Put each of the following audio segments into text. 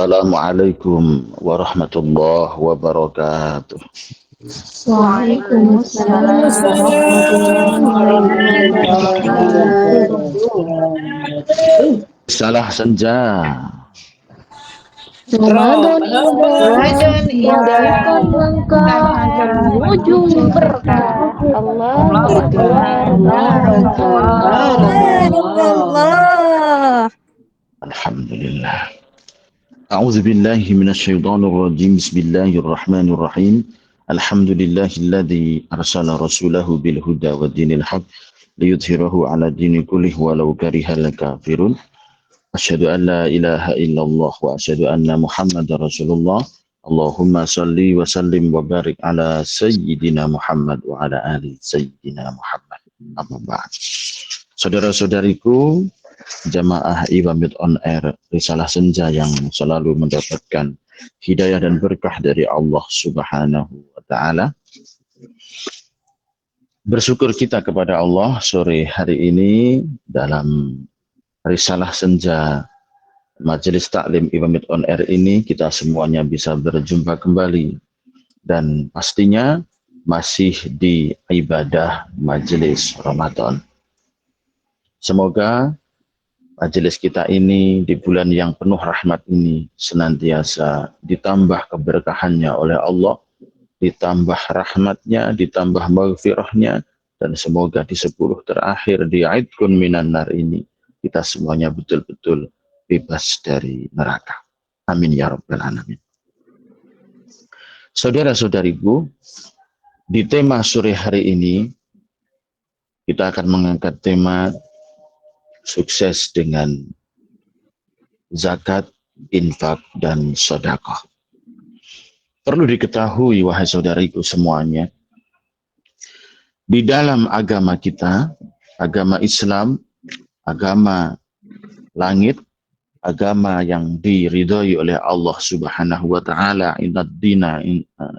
Assalamualaikum warahmatullahi wabarakatuh. Waalaikumsalam warahmatullahi wabarakatuh. Salah senja. Ramadan Ramadan indah, bagaikan indah, langkah menuju berkah. Allahu Akbar, barakallah. Barakallah. Alhamdulillah. A'udzu billahi minasyaitonir rajim. Bismillahirrahmanirrahim. Alhamdulillahilladzi arsala rasulahu bil huda wa dinil haq liyudhhirahu 'ala dini kullih walau karihal kafirun. Asyhadu an la ilaha illallah wa asyhadu anna Muhammadar Rasulullah. Allahumma salli wa sallim wa barik ala sayyidina Muhammad wa ala ali sayyidina Muhammad. Amma ba'd. Saudara-saudariku, jamaah Iwamid on Air Risalah Senja yang selalu mendapatkan hidayah dan berkah dari Allah Subhanahu wa taala. Bersyukur kita kepada Allah sore hari ini dalam Risalah Senja Majelis Taklim Iwamid on Air ini kita semuanya bisa berjumpa kembali dan pastinya masih di ibadah Majelis Ramadan. Semoga majelis kita ini di bulan yang penuh rahmat ini senantiasa ditambah keberkahannya oleh Allah, ditambah rahmatnya, ditambah maghfirahnya, dan semoga di 10 terakhir di Aidkun Minan Nar ini kita semuanya betul-betul bebas dari neraka. Amin ya rabbal alamin. Saudara-saudariku, di tema sore hari ini kita akan mengangkat tema sukses dengan zakat, infak, dan sedekah. Perlu diketahui, wahai saudariku semuanya, di dalam agama kita, agama Islam, agama langit, agama yang diridhoi oleh Allah Subhanahu wa taala, innad dina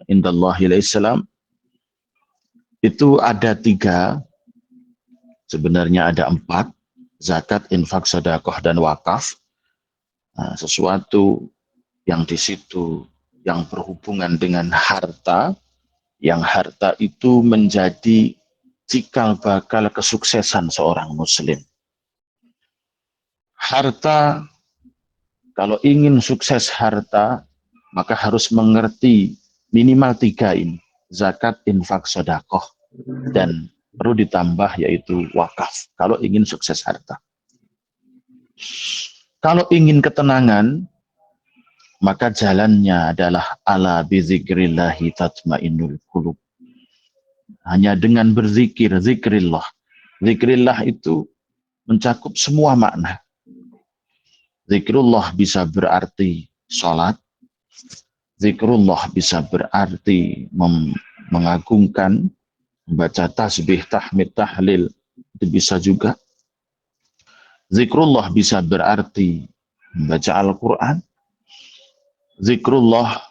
indallahil Islam, itu ada 3, sebenarnya ada 4, zakat, infak, sedekah, dan wakaf. Sesuatu yang di situ yang berhubungan dengan harta, yang harta itu menjadi cikal bakal kesuksesan seorang muslim. Harta, kalau ingin sukses harta, maka harus mengerti minimal 3 ini, zakat, infak, sedekah, dan perlu ditambah yaitu wakaf kalau ingin sukses harta. Kalau ingin ketenangan, maka jalannya adalah ala bizikrillahi tatmainnul qulub. Hanya dengan berzikir, zikrillah. Zikrillah itu mencakup semua makna. Zikrullah bisa berarti sholat. Zikrullah bisa berarti mengagungkan, membaca tasbih, tahmid, tahlil, itu bisa juga. Zikrullah bisa berarti membaca Al-Quran. Zikrullah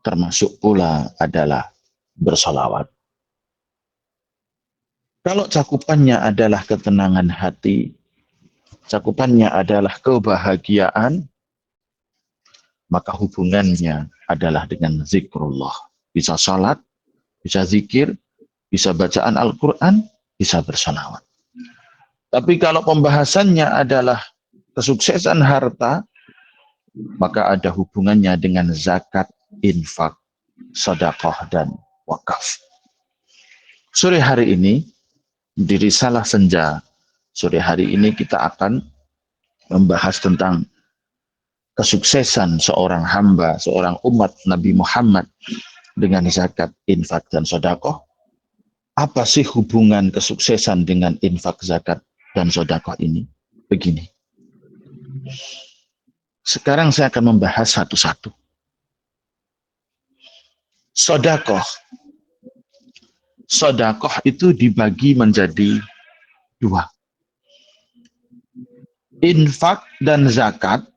termasuk pula adalah bersolawat. Kalau cakupannya adalah ketenangan hati, cakupannya adalah kebahagiaan, maka hubungannya adalah dengan zikrullah. Bisa sholat, bisa zikir, bisa bacaan Al-Quran, bisa bersolawat. Tapi kalau pembahasannya adalah kesuksesan harta, maka ada hubungannya dengan zakat, infak, sedekah, dan wakaf. Sore hari ini, di Risalah Senja, sore hari ini kita akan membahas tentang kesuksesan seorang hamba, seorang umat Nabi Muhammad dengan zakat, infak, dan sedekah. Apa sih hubungan kesuksesan dengan infak, zakat, dan sedekah ini? Begini. Sekarang saya akan membahas satu-satu. Sedekah. Sedekah itu dibagi menjadi 2. Infak dan zakat.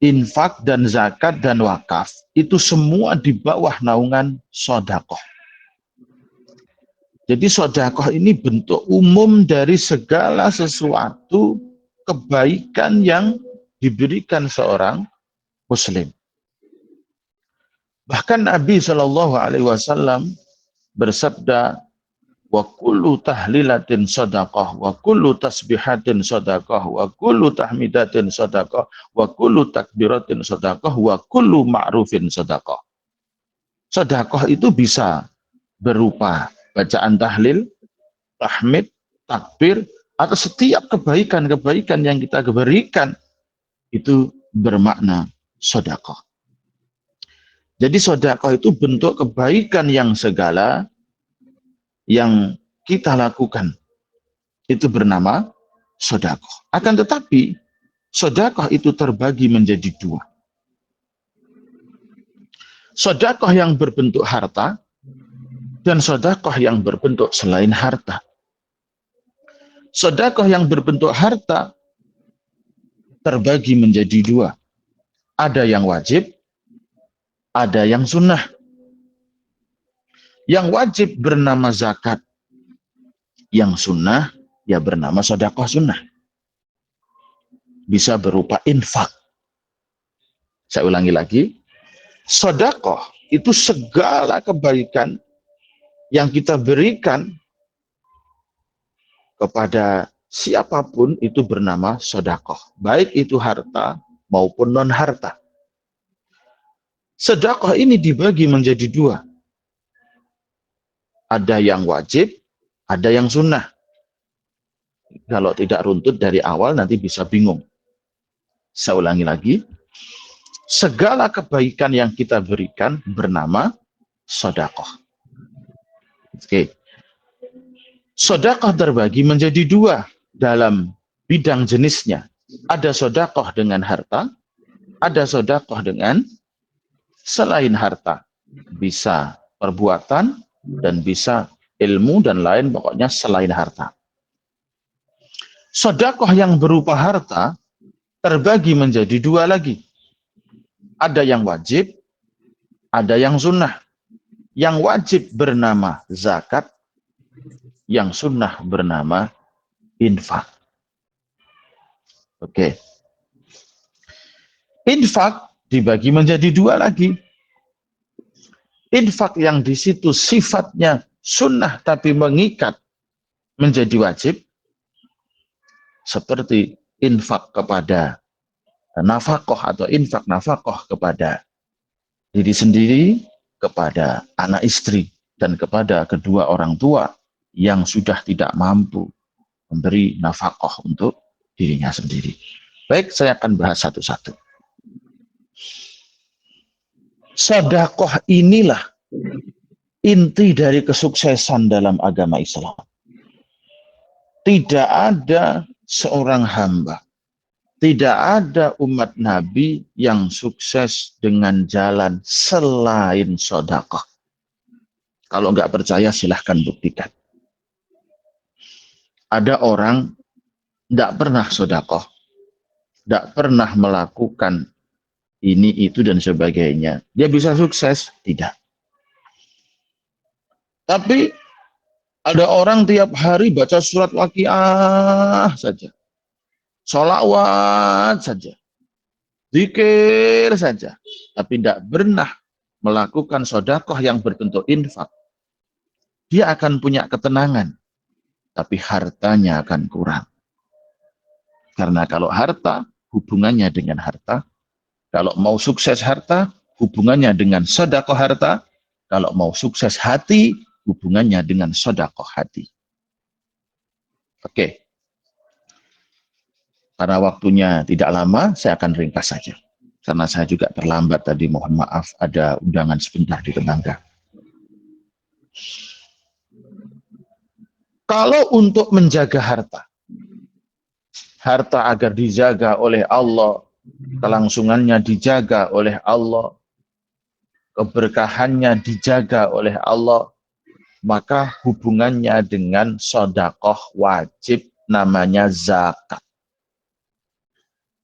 Infak dan zakat dan wakaf itu semua di bawah naungan sedekah. Jadi sedekah ini bentuk umum dari segala sesuatu kebaikan yang diberikan seorang Muslim. Bahkan Nabi Shallallahu Alaihi Wasallam bersabda, wa kullu tahlilatin sadaqah, wa kullu tasbihatin sadaqah, wa kullu tahmidatin sadaqah, wa kullu takbiratin sadaqah, wa kullu ma'rufin sadaqah. Sedekah itu bisa berupa bacaan tahlil, tahmid, takbir, atau setiap kebaikan-kebaikan yang kita berikan itu bermakna sedekah. Jadi sedekah itu bentuk kebaikan yang segala yang kita lakukan itu bernama sedekah. Akan tetapi sedekah itu terbagi menjadi dua. Sedekah yang berbentuk harta dan sedekah yang berbentuk selain harta. Sedekah yang berbentuk harta terbagi menjadi dua. Ada yang wajib, ada yang sunnah. Yang wajib bernama zakat. Yang sunnah ya bernama sedekah sunnah. Bisa berupa infak. Saya ulangi lagi. Sedekah itu segala kebaikan yang kita berikan kepada siapapun itu bernama sedekah. Baik itu harta maupun non-harta. Sedekah ini dibagi menjadi dua. Ada yang wajib, ada yang sunnah. Kalau tidak runtut dari awal nanti bisa bingung. Saya ulangi lagi. Segala kebaikan yang kita berikan bernama sedekah. Oke. Sedekah terbagi menjadi dua dalam bidang jenisnya. Ada sedekah dengan harta, ada sedekah dengan selain harta. Bisa perbuatan dan bisa ilmu dan lain, pokoknya selain harta. Sedekah yang berupa harta terbagi menjadi dua lagi. Ada yang wajib, ada yang sunnah. Yang wajib bernama zakat, yang sunnah bernama infak. Oke. Infak dibagi menjadi dua lagi. Infak yang di situ sifatnya sunnah tapi mengikat menjadi wajib, seperti infak kepada nafkah atau infak nafkah kepada diri sendiri, kepada anak istri, dan kepada kedua orang tua yang sudah tidak mampu memberi nafkah untuk dirinya sendiri. Baik, saya akan bahas satu-satu. Sedekah inilah inti dari kesuksesan dalam agama Islam. Tidak ada seorang hamba, tidak ada umat Nabi yang sukses dengan jalan selain sedekah. Kalau nggak percaya silahkan buktikan. Ada orang tidak pernah sedekah, tidak pernah melakukan ini, itu, dan sebagainya. Dia bisa sukses? Tidak. Tapi ada orang tiap hari baca surat Waqiah saja. Sholawat saja. Zikir saja. Tapi tidak pernah melakukan sedekah yang berbentuk infak. Dia akan punya ketenangan. Tapi hartanya akan kurang. Karena kalau harta, hubungannya dengan harta. Kalau mau sukses harta, hubungannya dengan sedekah harta. Kalau mau sukses hati, hubungannya dengan sedekah hati. Oke. Karena waktunya tidak lama, saya akan ringkas saja. Karena saya juga terlambat tadi, mohon maaf, ada undangan sebentar di tetangga. Kalau untuk menjaga harta, harta agar dijaga oleh Allah, kelangsungannya dijaga oleh Allah, keberkahannya dijaga oleh Allah, maka hubungannya dengan sedekah wajib namanya zakat.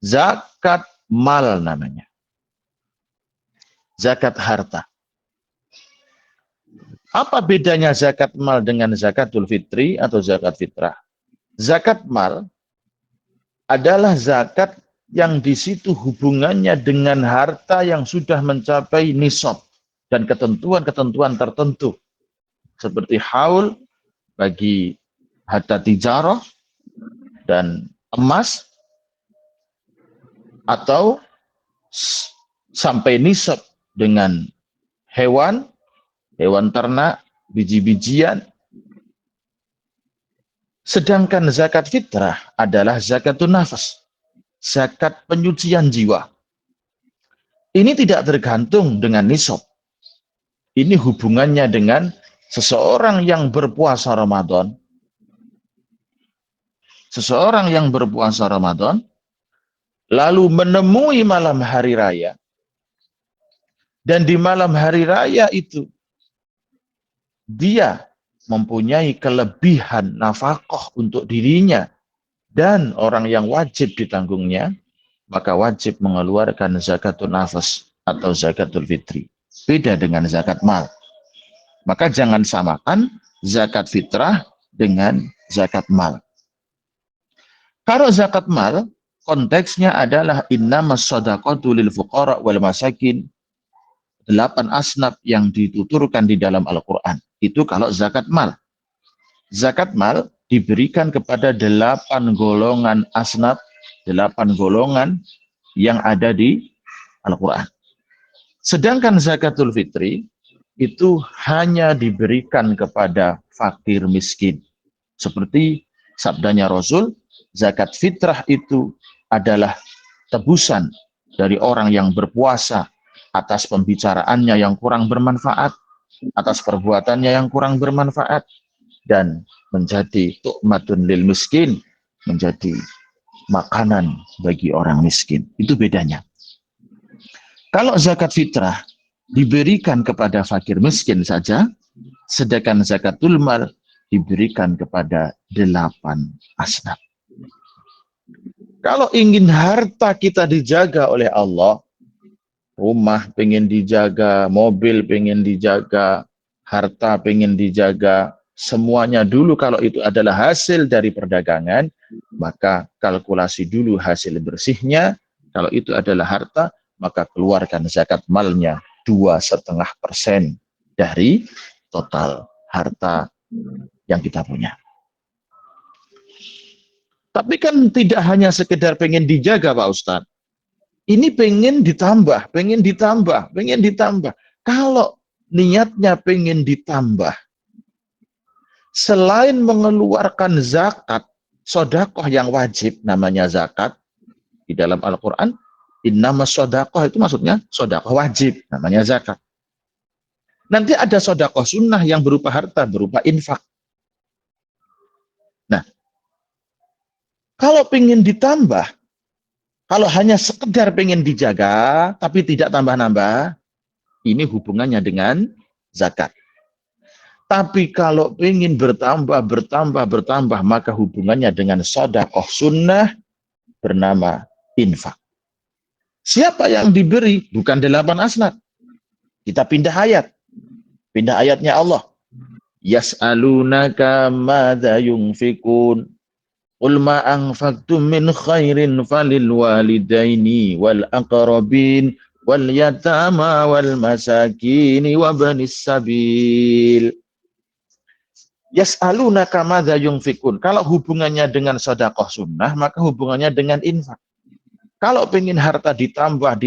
Zakat mal namanya. Zakat harta. Apa bedanya zakat mal dengan zakatul fitri atau zakat fitrah? Zakat mal adalah zakat yang di situ hubungannya dengan harta yang sudah mencapai nisab dan ketentuan-ketentuan tertentu seperti haul bagi harta tijarah dan emas, atau sampai nisab dengan hewan ternak, biji-bijian. Sedangkan zakat fitrah adalah zakatun nafas, zakat penyucian jiwa. Ini tidak tergantung dengan nisab. Ini hubungannya dengan seseorang yang berpuasa Ramadan. Seseorang yang berpuasa Ramadan lalu menemui malam hari raya, dan di malam hari raya itu dia mempunyai kelebihan nafkah untuk dirinya dan orang yang wajib ditanggungnya, maka wajib mengeluarkan zakatul nafas atau zakatul fitri. Beda dengan zakat mal. Maka jangan samakan zakat fitrah dengan zakat mal. Kalau zakat mal, konteksnya adalah innamas shadaqatu lil fuqara wal masakin. 8 asnaf yang dituturkan di dalam Al-Quran. Itu kalau zakat mal. Zakat mal diberikan kepada 8 golongan asnaf, 8 golongan yang ada di Al-Quran. Sedangkan zakatul fitri itu hanya diberikan kepada fakir miskin. Seperti sabdanya Rasul, zakat fitrah itu adalah tebusan dari orang yang berpuasa atas pembicaraannya yang kurang bermanfaat, atas perbuatannya yang kurang bermanfaat, dan menjadi tu'matun lil miskin, menjadi makanan bagi orang miskin. Itu bedanya. Kalau zakat fitrah diberikan kepada fakir miskin saja, sedangkan zakatul mal diberikan kepada 8 asnaf. Kalau ingin harta kita dijaga oleh Allah, rumah pengen dijaga, mobil pengen dijaga, harta pengen dijaga, semuanya dulu kalau itu adalah hasil dari perdagangan, maka kalkulasi dulu hasil bersihnya. Kalau itu adalah harta, maka keluarkan zakat malnya 2,5% dari total harta yang kita punya. Tapi kan tidak hanya sekedar pengen dijaga Pak Ustadz. Ini pengen ditambah, pengen ditambah, pengen ditambah. Kalau niatnya pengen ditambah, selain mengeluarkan zakat, sodakoh yang wajib namanya zakat, di dalam Al-Quran, innamas sodakoh itu maksudnya sodakoh wajib, namanya zakat. Nanti ada sodakoh sunnah yang berupa harta, berupa infak. Nah, kalau pengen ditambah, kalau hanya sekedar pengen dijaga, tapi tidak tambah-nambah, ini hubungannya dengan zakat. Tapi kalau ingin bertambah, maka hubungannya dengan sedekah sunnah bernama infak. Siapa yang diberi? Bukan 8 asnaf. Kita pindah ayat. Pindah ayatnya Allah. Yas'alunaka madza yunfikun. Qul ma anfaqtum min khairin falil walidaini wal aqrabin wal yatama wal masakin wa banis sabil. Yas'alunaka madza yunfikun. Kalau hubungannya dengan sedekah sunnah, maka hubungannya dengan infak. Kalau pengen harta ditambah,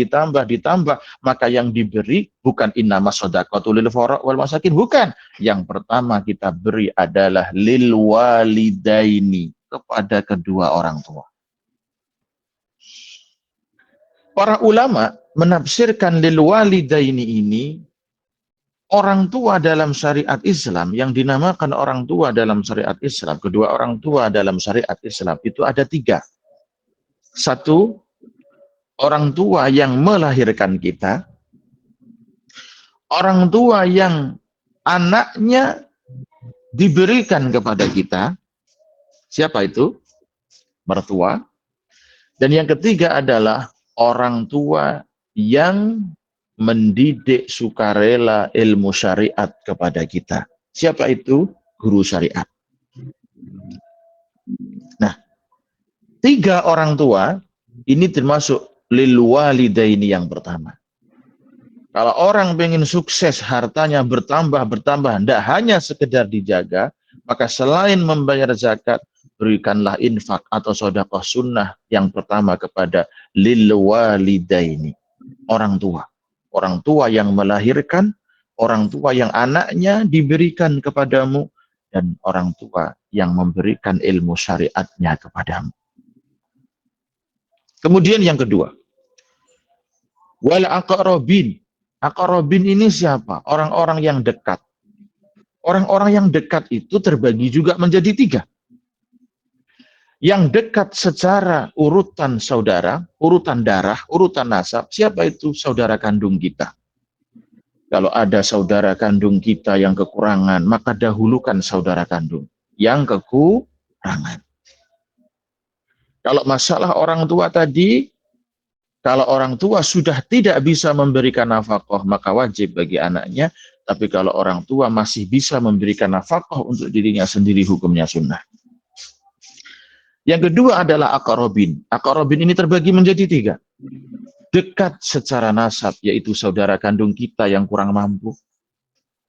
maka yang diberi bukan innamas shadaqatu lil fuqara wal masakin, bukan. Yang pertama kita beri adalah lil walidaini, kepada kedua orang tua. Para ulama menafsirkan lil walidaini ini, orang tua dalam syariat Islam, yang dinamakan orang tua dalam syariat Islam, kedua orang tua dalam syariat Islam itu ada 3. Satu, orang tua yang melahirkan kita, orang tua yang anaknya diberikan kepada kita. Siapa itu? Mertua. Dan yang ketiga adalah orang tua yang mendidik sukarela ilmu syariat kepada kita. Siapa itu? Guru syariat. Nah, 3 orang tua Ini termasuk lil walidaini yang pertama. Kalau orang pengen sukses, hartanya bertambah, tidak hanya sekedar dijaga, maka selain membayar zakat, berikanlah infak atau sedekah sunnah yang pertama kepada lil walidaini, orang tua. Orang tua yang melahirkan, orang tua yang anaknya diberikan kepadamu, dan orang tua yang memberikan ilmu syariatnya kepadamu. Kemudian yang kedua, wal aqrabin. Aqrabin ini siapa? Orang-orang yang dekat. Orang-orang yang dekat itu terbagi juga menjadi tiga. Yang dekat secara urutan saudara, urutan darah, urutan nasab, siapa itu? Saudara kandung kita. Kalau ada saudara kandung kita yang kekurangan, maka dahulukan saudara kandung yang kekurangan. Kalau masalah orang tua tadi, kalau orang tua sudah tidak bisa memberikan nafkah, maka wajib bagi anaknya. Tapi kalau orang tua masih bisa memberikan nafkah untuk dirinya sendiri, hukumnya sunnah. Yang kedua adalah aqrabin. Aqrabin ini terbagi menjadi tiga. Dekat secara nasab, yaitu saudara kandung kita yang kurang mampu.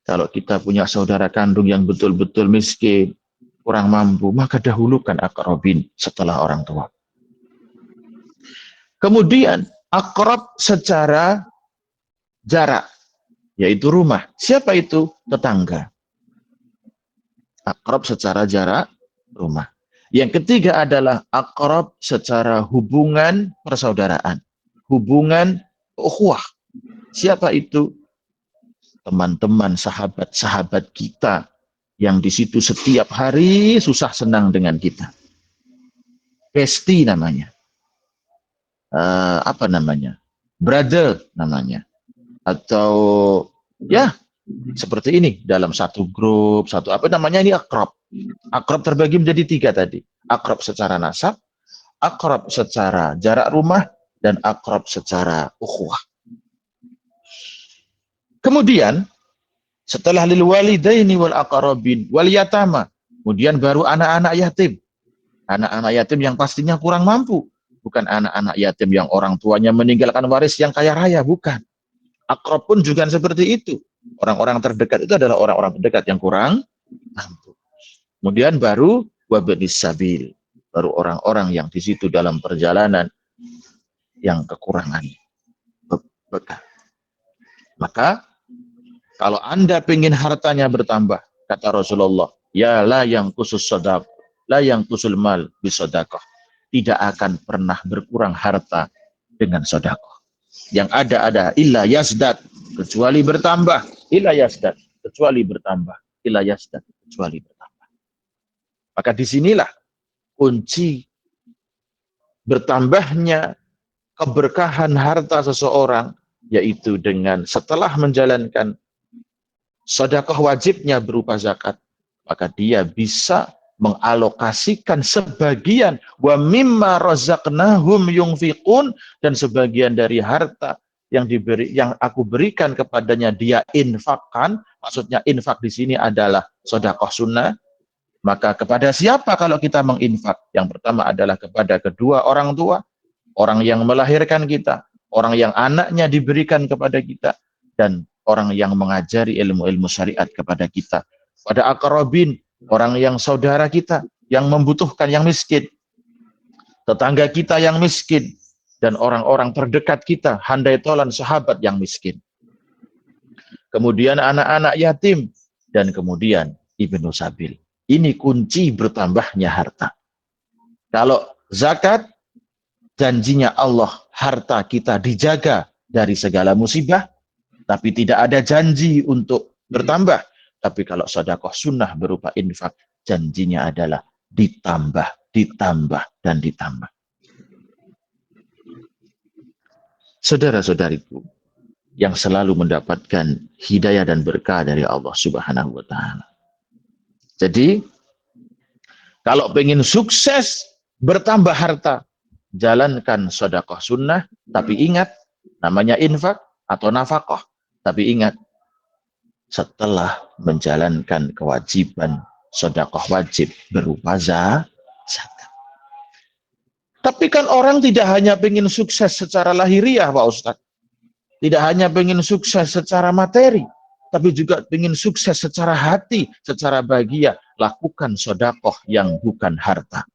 Kalau kita punya saudara kandung yang betul-betul miskin, kurang mampu, maka dahulukan aqrabin setelah orang tua. Kemudian akrab secara jarak, yaitu rumah. Siapa itu? Tetangga. Akrab secara jarak, rumah. Yang ketiga adalah akrab secara hubungan persaudaraan. Hubungan ukhuwah. Siapa itu? Teman-teman, sahabat-sahabat kita yang di situ setiap hari susah senang dengan kita. Besti namanya. Apa namanya? Brother namanya. Atau ya seperti ini dalam satu grup, satu apa namanya, ini akrab. Akrab terbagi menjadi tiga tadi. Akrab secara nasab, akrab secara jarak rumah, dan akrab secara ukhuwah. Kemudian setelah lil walidaini wal aqrabin wal yatama, kemudian baru anak-anak yatim. Anak-anak yatim yang pastinya kurang mampu. Bukan anak-anak yatim yang orang tuanya meninggalkan waris yang kaya raya, bukan. Akrab pun juga seperti itu. Orang-orang terdekat itu adalah orang-orang terdekat yang kurang mampu. Kemudian baru wabnis sabil, baru orang-orang yang di situ dalam perjalanan yang kekurangan bekal. Maka kalau Anda ingin hartanya bertambah, kata Rasulullah, ya la yang khusus sedekah, la yang khusul mal bisedekah. Tidak akan pernah berkurang harta dengan sedekah. Yang ada illa yasdad, kecuali bertambah, illa yasdad, kecuali bertambah, illa yasdad, kecuali bertambah. Maka disinilah kunci bertambahnya keberkahan harta seseorang, yaitu dengan setelah menjalankan sedekah wajibnya berupa zakat, maka dia bisa mengalokasikan sebagian wa mimma razaqnahum yunfiqun, dan sebagian dari harta yang aku berikan kepadanya dia infakkan. Maksudnya infak di sini adalah sedekah sunnah. Maka kepada siapa kalau kita menginfak? Yang pertama adalah kepada kedua orang tua, orang yang melahirkan kita, orang yang anaknya diberikan kepada kita, dan orang yang mengajari ilmu-ilmu syariat kepada kita. Pada aqrabin, orang yang saudara kita, yang membutuhkan, yang miskin. Tetangga kita yang miskin. Dan orang-orang terdekat kita, handai tolan sahabat yang miskin. Kemudian anak-anak yatim. Dan kemudian ibnu sabil. Ini kunci bertambahnya harta. Kalau zakat, janjinya Allah, harta kita dijaga dari segala musibah, tapi tidak ada janji untuk bertambah. Tapi kalau sedekah sunnah berupa infak, janjinya adalah ditambah, ditambah, dan ditambah. Saudara-saudariku yang selalu mendapatkan hidayah dan berkah dari Allah Subhanahu wa Ta'ala. Jadi, kalau pengen sukses bertambah harta, jalankan sedekah sunnah, tapi ingat, namanya infak atau nafkah. Tapi ingat, setelah menjalankan kewajiban sedekah wajib berupa zakat. Tapi kan orang tidak hanya ingin sukses secara lahiriah, Pak Ustadz. Tidak hanya ingin sukses secara materi, tapi juga ingin sukses secara hati, secara bahagia. Lakukan sodakoh yang bukan harta.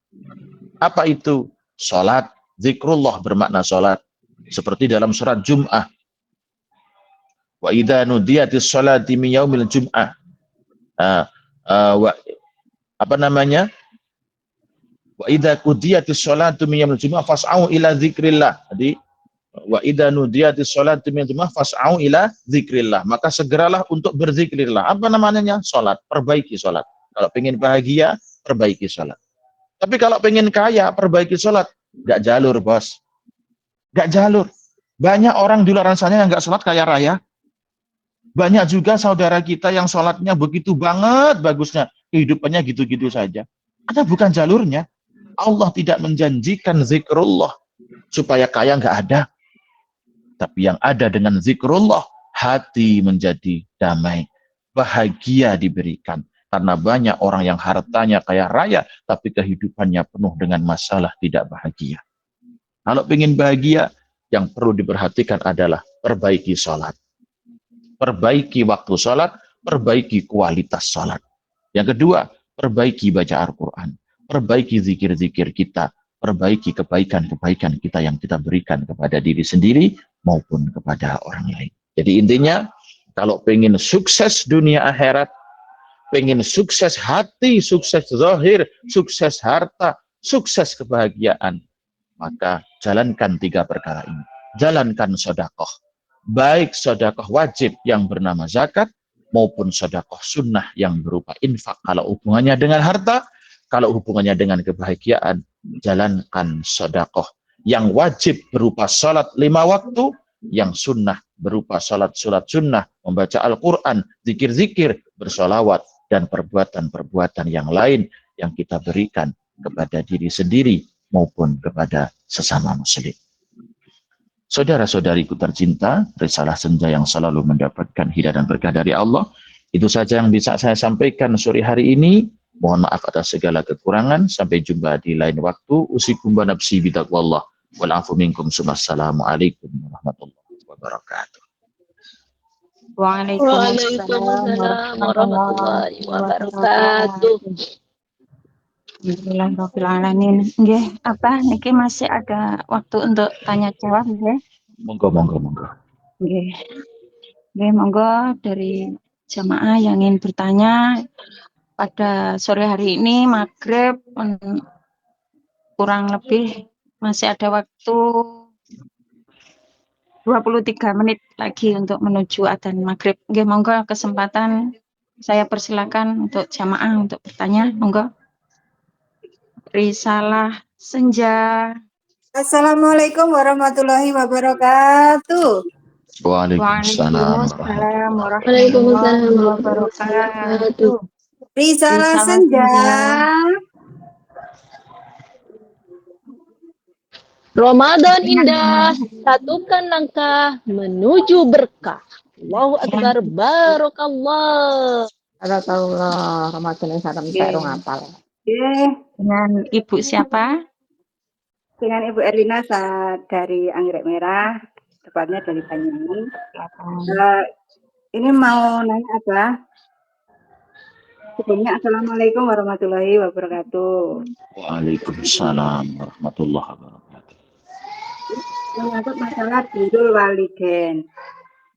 Apa itu? Salat, zikrullah bermakna salat. Seperti dalam surat Jum'ah. Wa idza nudiyatis salati min yaumil jum'ah. Apa namanya? Wa idza qudiyatis salatu min yaumil jum'ah fas'au ila dzikrillah. Jadi wa idza nudiyatis salatu min jum'ah fas'au ila dzikrillah. Maka segeralah untuk berzikrillah. Apa namanya? Salat. Perbaiki salat. Kalau pengen bahagia, perbaiki salat. Tapi kalau pengen kaya, perbaiki salat. Gak jalur, bos. Gak jalur. Banyak orang di luar sana yang gak salat kaya raya. Banyak juga saudara kita yang sholatnya begitu banget bagusnya. Kehidupannya gitu-gitu saja. Karena bukan jalurnya. Allah tidak menjanjikan zikrullah supaya kaya nggak ada. Tapi yang ada dengan zikrullah, hati menjadi damai. Bahagia diberikan. Karena banyak orang yang hartanya kaya raya, tapi kehidupannya penuh dengan masalah tidak bahagia. Kalau ingin bahagia, yang perlu diperhatikan adalah perbaiki sholat. Perbaiki waktu sholat, perbaiki kualitas sholat. Yang kedua, perbaiki baca Al-Quran. Perbaiki zikir-zikir kita. Perbaiki kebaikan-kebaikan kita yang kita berikan kepada diri sendiri maupun kepada orang lain. Jadi intinya, kalau pengen sukses dunia akhirat, pengen sukses hati, sukses zahir, sukses harta, sukses kebahagiaan, maka jalankan 3 perkara ini. Jalankan sedekah. Baik sedekah wajib yang bernama zakat, maupun sedekah sunnah yang berupa infak. Kalau hubungannya dengan harta, kalau hubungannya dengan kebahagiaan, jalankan sedekah. Yang wajib berupa salat 5 waktu, yang sunnah berupa salat-salat sunnah, membaca Al-Quran, zikir-zikir, bersolawat, dan perbuatan-perbuatan yang lain yang kita berikan kepada diri sendiri maupun kepada sesama muslim. Saudara-saudariku tercinta, risalah senja yang selalu mendapatkan hidayah dan berkah dari Allah. Itu saja yang bisa saya sampaikan sore hari ini. Mohon maaf atas segala kekurangan. Sampai jumpa di lain waktu. Usikum wa nafsi bitaqwallah. Wal afu minkum. Assalamualaikum warahmatullahi wabarakatuh. Waalaikumsalam warahmatullahi wabarakatuh. Alhamdulillahirrahmanirrahim. Nggih, apa niki masih ada waktu untuk tanya jawab nggih? Monggo. Nggih. Nggih, monggo dari jamaah yang ingin bertanya pada sore hari ini maghrib kurang lebih masih ada waktu 23 menit lagi untuk menuju adzan maghrib. Nggih, monggo kesempatan saya persilakan untuk jamaah untuk bertanya, monggo. Risalah senja. Assalamualaikum warahmatullahi wabarakatuh. Waalaikumsalam. Warahmatullahi wabarakatuh. Risalah Risalah senja. Ramadan indah, satukan langkah menuju berkah. Allahu Akbar, barokallah. Barakallah, Ramadan yang salam saya ngapal. Dengan Ibu siapa? Dengan Ibu Erlina dari Anggrek Merah, tepatnya dari Banyuwangi. Ini mau nanya apa? Sebelumnya Assalamualaikum warahmatullahi wabarakatuh. Waalaikumsalam warahmatullahi wabarakatuh. Menyangkut masalah birrul walidain.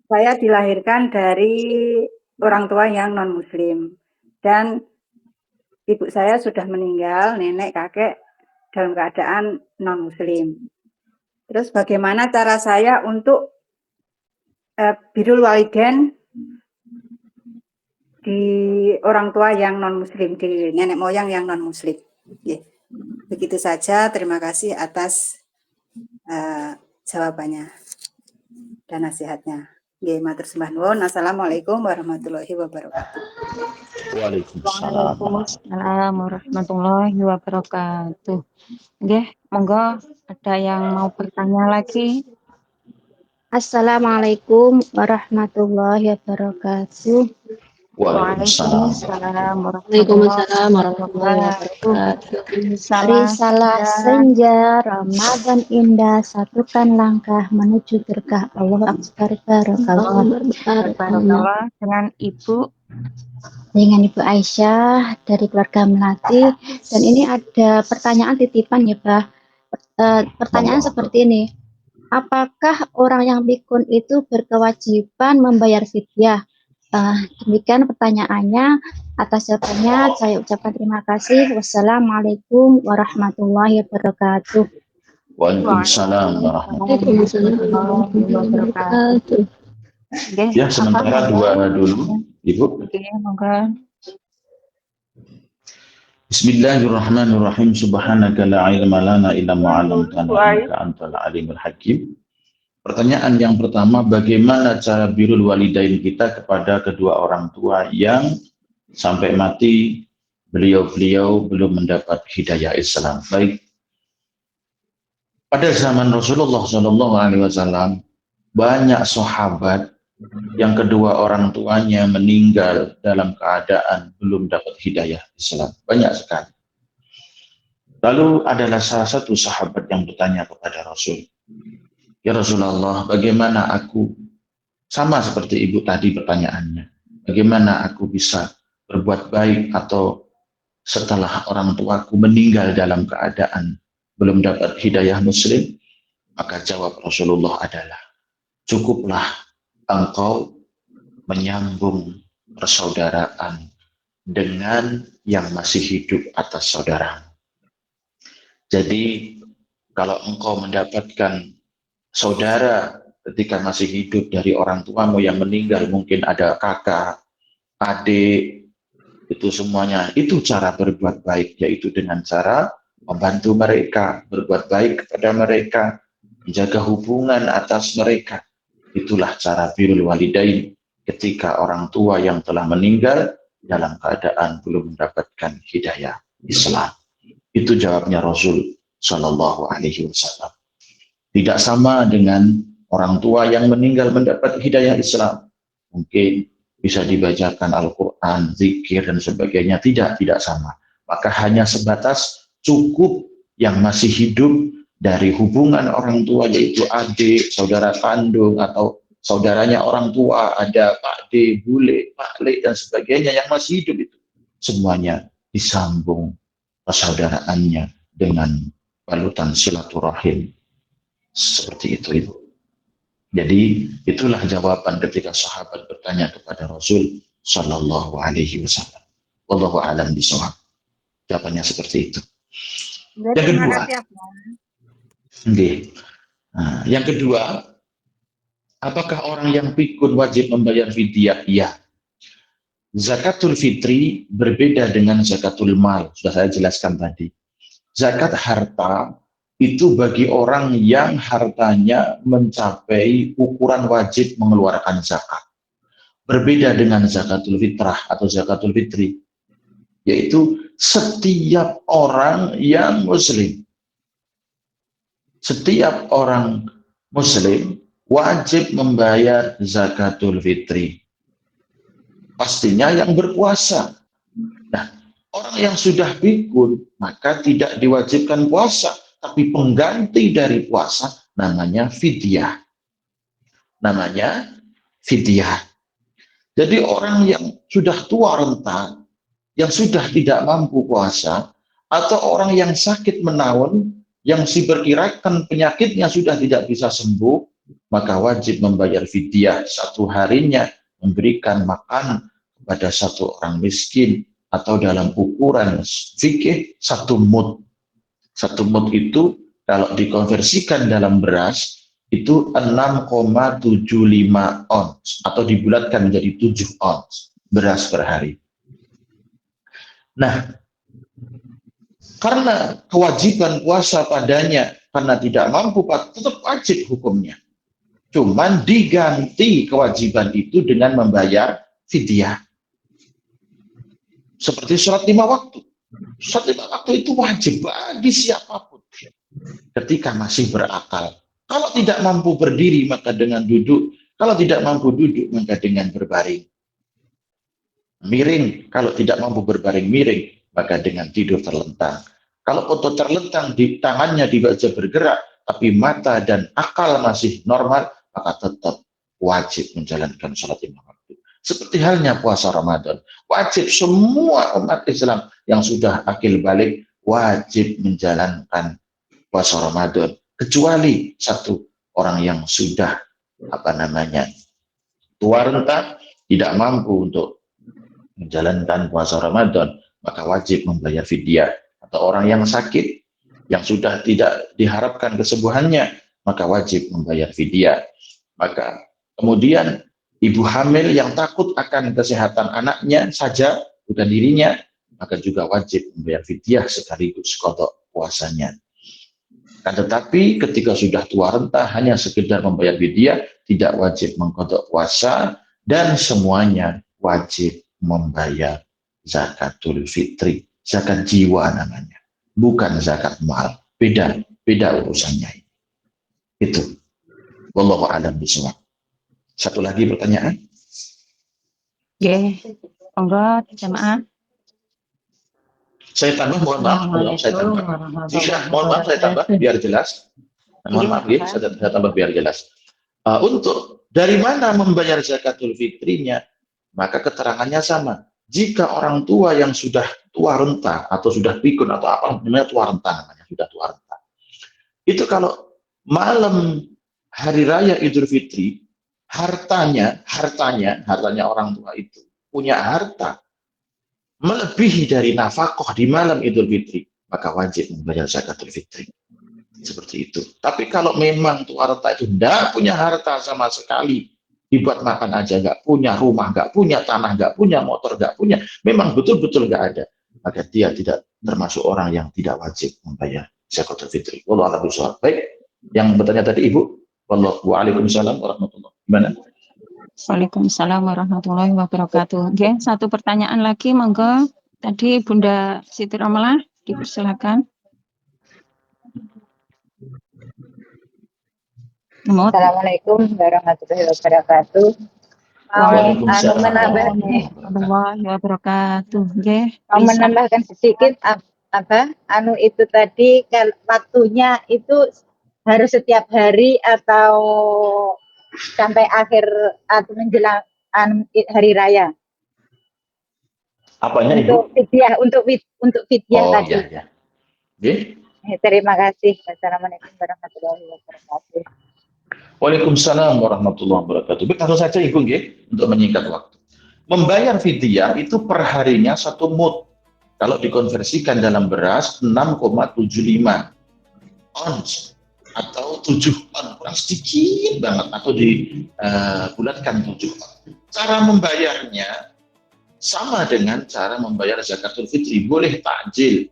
Saya dilahirkan dari orang tua yang non-muslim. Dan ibu saya sudah meninggal, nenek, kakek, dalam keadaan non-muslim. Terus bagaimana cara saya untuk birrul walidain di orang tua yang non-muslim, di nenek moyang yang non-muslim. Begitu saja, terima kasih atas jawabannya dan nasihatnya. Matur sembah nuwun. Assalamualaikum warahmatullahi wabarakatuh. Waalaikumsalam. Waalaikumsalam warahmatullahi wabarakatuh. Nggih, monggo ada yang mau bertanya lagi? Assalamualaikum warahmatullahi wabarakatuh. Waalaikumsalam. Waalaikumsalam warahmatullahi Waalaikumsalam warahmatullahi wabarakatuh. wabarakatuh. Risalah senja Ramadan indah, satukan langkah menuju berkah. Allah Akbar, barakallah. Barakallah dengan Ibu Aisyah dari keluarga Melati. Dan ini ada pertanyaan titipan ya, Bah. Pertanyaan seperti ini. Apakah orang yang pikun itu berkewajiban membayar fidyah? Demikian pertanyaannya. Atas jawabannya saya ucapkan terima kasih. Wassalamualaikum warahmatullahi wabarakatuh. Waalaikumsalam warahmatullahi Waalaikumsalam wabarakatuh. Ya, sementara dua dulu, Ibu. Oke, moga. Bismillahirrahmanirrahim. Subhanaka la ilma lana illa ma 'allamtana innaka antal alimul hakim. Pertanyaan yang pertama, bagaimana cara birrul walidain kita kepada kedua orang tua yang sampai mati beliau-beliau belum mendapat hidayah Islam? Baik. Pada zaman Rasulullah SAW, banyak sahabat yang kedua orang tuanya meninggal dalam keadaan belum dapat hidayah Islam. Banyak sekali. Lalu adalah salah satu sahabat yang bertanya kepada Rasul, "Ya Rasulullah, bagaimana aku," sama seperti ibu tadi pertanyaannya, "bagaimana aku bisa berbuat baik atau setelah orang tuaku meninggal dalam keadaan belum dapat hidayah Muslim?" Maka jawab Rasulullah adalah, "Cukuplah engkau menyambung persaudaraan dengan yang masih hidup atas saudara." Jadi kalau engkau mendapatkan saudara ketika masih hidup dari orang tuamu yang meninggal, mungkin ada kakak, adik, itu semuanya, itu cara berbuat baik, yaitu dengan cara membantu mereka, berbuat baik kepada mereka, menjaga hubungan atas mereka. Itulah cara birrul walidain ketika orang tua yang telah meninggal dalam keadaan belum mendapatkan hidayah Islam. Itu jawabnya Rasul Shallallahu Alaihi Wasallam. Tidak sama dengan orang tua yang meninggal mendapat hidayah Islam. Mungkin bisa dibacakan Al-Quran, zikir dan sebagainya. Tidak sama. Maka hanya sebatas cukup yang masih hidup dari hubungan orang tua, yaitu adik, saudara kandung, atau saudaranya orang tua, ada Pak D, Bule, Pak Le, dan sebagainya yang masih hidup itu. Semuanya disambung persaudaraannya dengan balutan silaturahim. Seperti itu, Ibu. Jadi itulah jawaban ketika sahabat bertanya kepada Rasul Shallallahu Alaihi Wasallam. Wallahu a'lam bishawab. Jawabannya seperti itu. Yang kedua, yang kedua, apakah orang yang pikun wajib membayar fidyah? Iya. Zakatul fitri berbeda dengan zakatul mal. Sudah saya jelaskan tadi. Zakat harta itu bagi orang yang hartanya mencapai ukuran wajib mengeluarkan zakat. Berbeda dengan zakatul fitrah atau zakatul fitri, yaitu setiap orang yang muslim. Setiap orang muslim wajib membayar zakatul fitri. Pastinya yang berpuasa. Nah, orang yang sudah pikun maka tidak diwajibkan puasa, tapi pengganti dari puasa namanya fidyah. Namanya fidyah. Jadi orang yang sudah tua renta, yang sudah tidak mampu puasa, atau orang yang sakit menaun, yang diperkirakan penyakitnya sudah tidak bisa sembuh, maka wajib membayar fidyah. Satu harinya memberikan makan kepada satu orang miskin, atau dalam ukuran fikih satu mud. Satu mud itu kalau dikonversikan dalam beras itu 6,75 ons, atau dibulatkan menjadi 7 ons beras per hari. Nah, karena kewajiban puasa padanya, karena tidak mampu, tetap wajib hukumnya. Cuman diganti kewajiban itu dengan membayar fidyah. Seperti sholat 5 waktu. Sholat 5 waktu itu wajib bagi siapapun ketika masih berakal. Kalau tidak mampu berdiri maka dengan duduk. Kalau tidak mampu duduk maka dengan berbaring. miring. Kalau tidak mampu berbaring miring, maka dengan tidur terlentang. Kalau untuk terlentang, di tangannya dibaca bergerak, tapi mata dan akal masih normal, maka tetap wajib menjalankan sholat lima waktu. Seperti halnya puasa Ramadan. Wajib semua umat Islam yang sudah akil balik wajib menjalankan puasa Ramadan. Kecuali satu orang yang sudah tua renta, tidak mampu untuk menjalankan puasa Ramadan, maka wajib membayar fidyah. Atau orang yang sakit, yang sudah tidak diharapkan kesembuhannya, maka wajib membayar fidyah. Maka kemudian ibu hamil yang takut akan kesehatan anaknya saja, bukan dirinya, maka juga wajib membayar fidyah sekaligus qada puasanya. Kan tetapi ketika sudah tua renta hanya sekedar membayar fidyah, tidak wajib mengqada puasa, dan semuanya wajib membayar zakatul fitri, zakat jiwa namanya, bukan zakat mal. Beda urusannya. Itu. Wallahu a'lam bishawab. Satu lagi pertanyaan? Monggo jamaah. Saya tambah, mohon maaf, saya tambah. Jika mohon maaf saya tambah biar jelas. Mohon maaf ya, saya tambah biar jelas. Untuk dari mana membayar zakatul fitrinya, maka keterangannya sama. Jika orang tua yang sudah tua renta atau sudah pikun atau apa namanya tua renta namanya, sudah tua renta. Itu kalau malam hari raya Idul Fitri, hartanya orang tua itu punya harta melebihi dari nafkah di malam Idul Fitri, maka wajib membayar zakatul fitri. Seperti itu. Tapi kalau memang tua renta itu tidak punya harta sama sekali, dibuat makan aja nggak punya, rumah nggak punya, tanah nggak punya, motor nggak punya, memang betul-betul nggak ada, maka dia tidak termasuk orang yang tidak wajib membayar zakatul fitri. Wallahu a'lam bishawab. Baik, yang bertanya tadi Ibu. Waalaikumsalam warahmatullahi wabarakatuh. Gimana? Waalaikumsalam warahmatullahi wabarakatuh. Oke, satu pertanyaan lagi, monggo. Tadi Bunda Siti Romalah, dipersilakan. Assalamualaikum warahmatullahi wabarakatuh. Mau Warahmatullahi wabarakatuh. Mau menambahkan sedikit itu tadi waktunya itu harus setiap hari atau sampai akhir atau menjelang hari raya. Apanya untuk Ibu? Untuk fidyah tadi. Iya. Terima kasih. Assalamualaikum warahmatullahi wabarakatuh. Waalaikumsalam warahmatullahi wabarakatuh. Langsung saja Ibu untuk menyingkat waktu. Membayar fidyah itu per harinya 1 mud. Kalau dikonversikan dalam beras 6,75 ons atau 7 on, kurang sedikit banget, atau dibulatkan 7 on. Cara membayarnya sama dengan cara membayar zakatul fitri. Boleh takjil,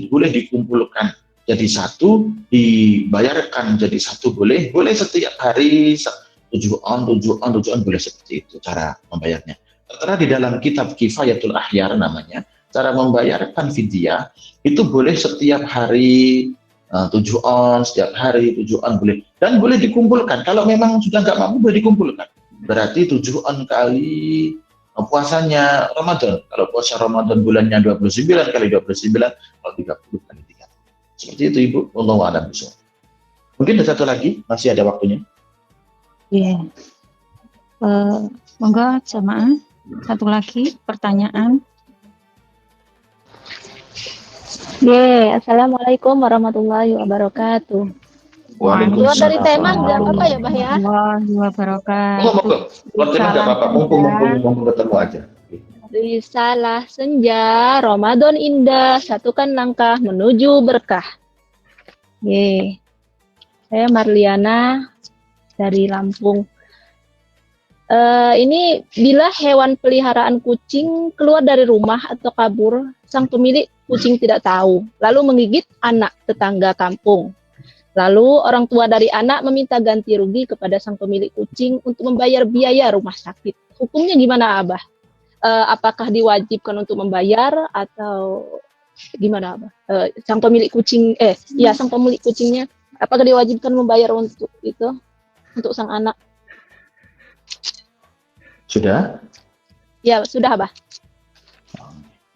boleh dikumpulkan jadi satu, dibayarkan jadi satu, boleh setiap hari 7 on, boleh seperti itu cara membayarnya. Tertera di dalam kitab Kifayatul Ahyar namanya, cara membayarkan fidyah itu boleh setiap hari 7 on, setiap hari 7 on boleh, dan boleh dikumpulkan. Kalau memang sudah nggak mampu boleh dikumpulkan. Berarti 7 on kali puasanya Ramadan. Kalau puasa Ramadan bulannya 29 kali 29, kalau 30 kali 30. Seperti itu Ibu. Wallahu a'lam bishawab. Mungkin ada satu lagi, masih ada waktunya. Iya. Monggo jamaah, satu lagi pertanyaan. Assalamualaikum warahmatullahi wabarakatuh. Keluar dari tema nggak apa-apa ya, Bah ya? Warahmatullahi wabarakatuh. Keluar tema nggak apa-apa, mumpung ketemu aja. Risalah senja, Ramadan indah, satukan langkah menuju berkah. Saya Marliana dari Lampung. Ini bila hewan peliharaan kucing keluar dari rumah atau kabur, sang pemilik kucing tidak tahu, lalu menggigit anak tetangga kampung. Lalu orang tua dari anak meminta ganti rugi kepada sang pemilik kucing untuk membayar biaya rumah sakit. Hukumnya gimana, Abah? Apakah diwajibkan untuk membayar atau gimana, Abah? Sang pemilik kucingnya, apakah diwajibkan membayar untuk itu, untuk sang anak? Sudah? Ya, sudah, Abah.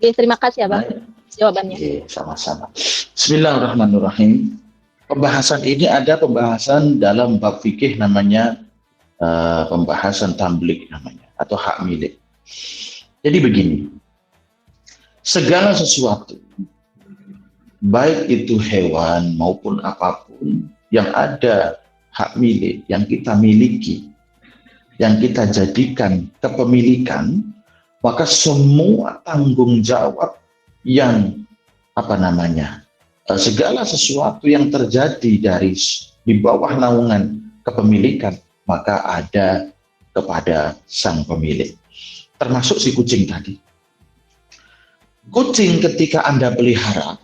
Oke, terima kasih, Abah, Baik. jawabannya. Sama-sama. Bismillahirrahmanirrahim. Pembahasan ini ada pembahasan dalam bab fikih namanya pembahasan tamlik namanya atau hak milik. Jadi begini, segala sesuatu baik itu hewan maupun apapun yang ada hak milik yang kita miliki, yang kita jadikan kepemilikan, maka semua tanggung jawab yang segala sesuatu yang terjadi di bawah naungan kepemilikan maka ada kepada sang pemilik, termasuk si kucing tadi. Kucing ketika Anda pelihara,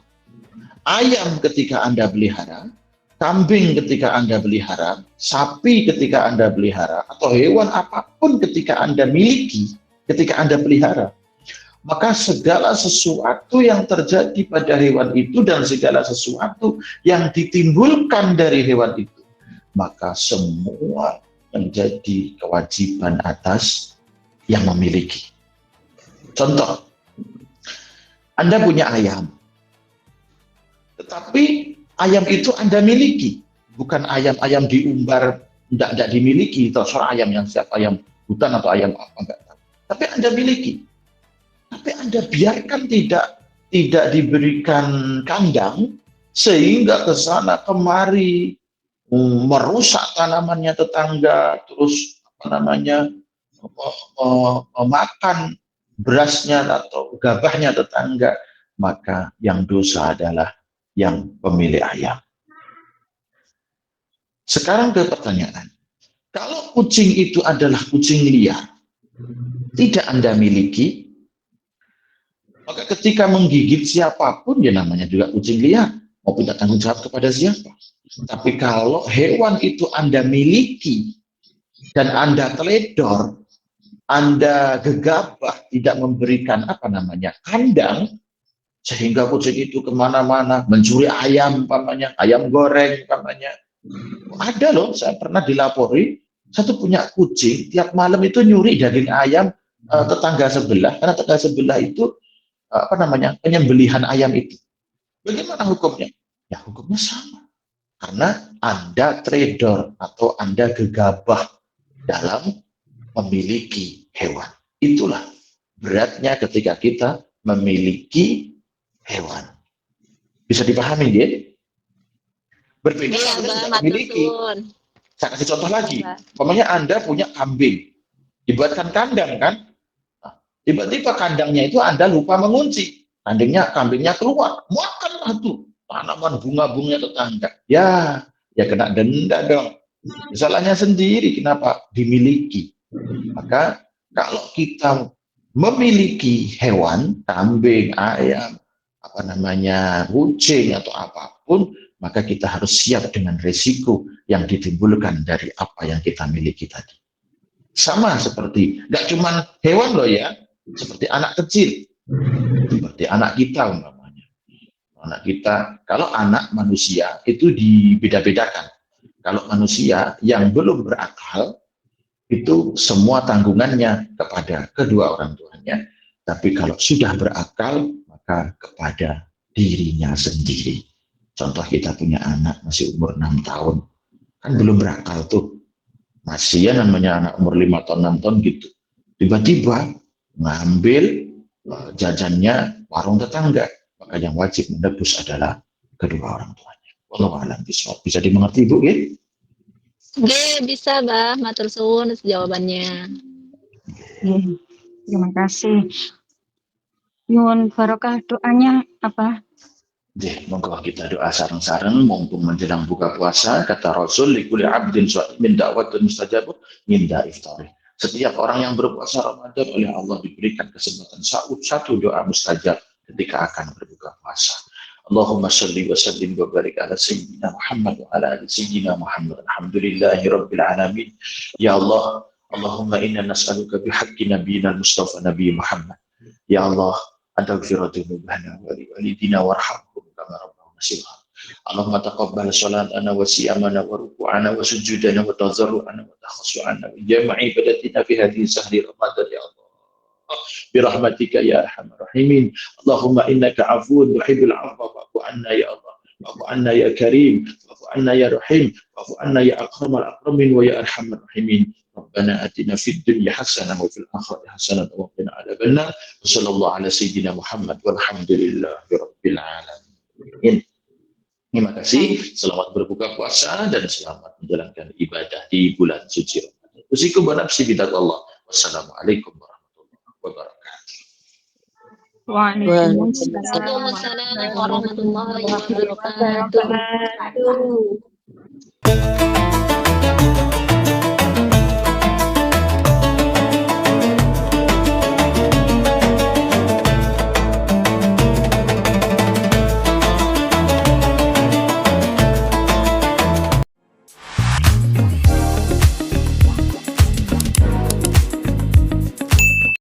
ayam ketika Anda pelihara, kambing ketika Anda pelihara, sapi ketika Anda pelihara, atau hewan apapun ketika Anda miliki, ketika Anda pelihara, maka segala sesuatu yang terjadi pada hewan itu dan segala sesuatu yang ditimbulkan dari hewan itu, maka semua menjadi kewajiban atas yang memiliki. Contoh, Anda punya ayam, tetapi ayam itu Anda miliki, bukan ayam-ayam diumbar, tidak dimiliki, terserah ayam yang siapa, ayam hutan atau ayam apa, enggak. Tapi Anda miliki. Tapi Anda biarkan tidak diberikan kandang, sehingga ke sana kemari merusak tanamannya tetangga, terus makan berasnya atau gabahnya tetangga, maka yang dosa adalah yang pemilik ayam. Sekarang ke pertanyaan, kalau kucing itu adalah kucing liar, tidak Anda miliki, maka ketika menggigit siapapun, ya namanya juga kucing liar, mau punya tanggung jawab kepada siapa. Tapi kalau hewan itu Anda miliki, dan Anda teledor, Anda gegabah, tidak memberikan kandang, sehingga kucing itu kemana-mana, mencuri ayam, ayam goreng, ada loh, saya pernah dilapori, satu punya kucing, tiap malam itu nyuri daging ayam tetangga sebelah, karena tetangga sebelah itu penyembelihan ayam itu. Bagaimana hukumnya? Ya hukumnya sama, karena Anda trader atau Anda gegabah dalam memiliki hewan. Itulah beratnya ketika kita memiliki hewan. Bisa dipahami ya? Berbeda Iya, dengan Abah, tidak matur memiliki. suwun. Saya kasih contoh lagi. Iya, Umpamanya Anda punya kambing, dibuatkan kandang kan? Tiba-tiba kandangnya itu Anda lupa mengunci. Kambingnya keluar, makanlah tuh tanaman bunga-bunga tetangga. Ya kena denda dong. Salahnya sendiri, kenapa? Dimiliki. Maka kalau kita memiliki hewan, kambing, ayam, kucing atau apapun, maka kita harus siap dengan risiko yang ditimbulkan dari apa yang kita miliki tadi. Sama seperti, nggak cuma hewan loh ya, seperti anak kecil, seperti anak kita umpamanya. Anak kita, kalau anak manusia itu dibeda-bedakan. Kalau manusia yang belum berakal, itu semua tanggungannya kepada kedua orang tuanya. Tapi kalau sudah berakal, maka kepada dirinya sendiri. Contoh, kita punya anak masih umur 6 tahun, kan belum berakal tuh. Masih ya namanya anak umur 5 tahun, 6 tahun gitu. Tiba-tiba ngambil jajannya warung tetangga, maka yang wajib menebus adalah kedua orang tuanya. Wallahu a'lam bishawab. Bisa dimengerti Bu ya? Oke, bisa, Bah. Matur suwun jawabannya. Terima kasih. Nyuwun barokah doanya apa? Monggo kita doa sareng-sareng mumpung menjelang buka puasa. Kata Rasul, likulli abdin min da'watun mustajabah minda iftari. Setiap orang yang berpuasa Ramadan oleh Allah diberikan kesempatan satu doa mustajab ketika akan berbuka puasa. Allahumma shalli wa sallim wa barik ala sayyidina Muhammad wa ala ali sayyidina Muhammad. Alhamdulillahi rabbil alamin. Ya Allah, Allahumma inna nas'aluka bihaqqi nabiyina al-Mustafa Nabi Muhammad. Ya Allah, antaghfira dzunubana wa liwalidina warhamhum kama rabbana shighara. Allahumma taqabbal salatana wa siyamana wa ruku'ana wa sujudana wa tazarru'ana wa takhassu'ana wa jama'i ibadatina fi hadhihi sahri Ramadan ya Allah. برحمتك يا أرحم الراحمين. اللهم إنك عفو تحب العفو فاعف عنا يا الله، واعف عنا يا كريم، واعف عنا يا رحيم، واعف عنا يا أكرم الأكرمين ويا أرحم الراحمين. ربنا آتنا في الدنيا حسنة وفي الآخرة حسنة وقنا عذاب النار. وصلى الله على سيدنا محمد والحمد لله رب العالمين. Terima kasih, selamat berbuka puasa dan selamat menjalankan ibadah di bulan suci Ramadan. Usikum wa nafsi bidzallah. Wassalamualaikum warahmatullahi wabarakatuh. Waalaikumsalam Waalaikumsalam warahmatullahi warahmatullahi wabarakatuh. wabarakatuh.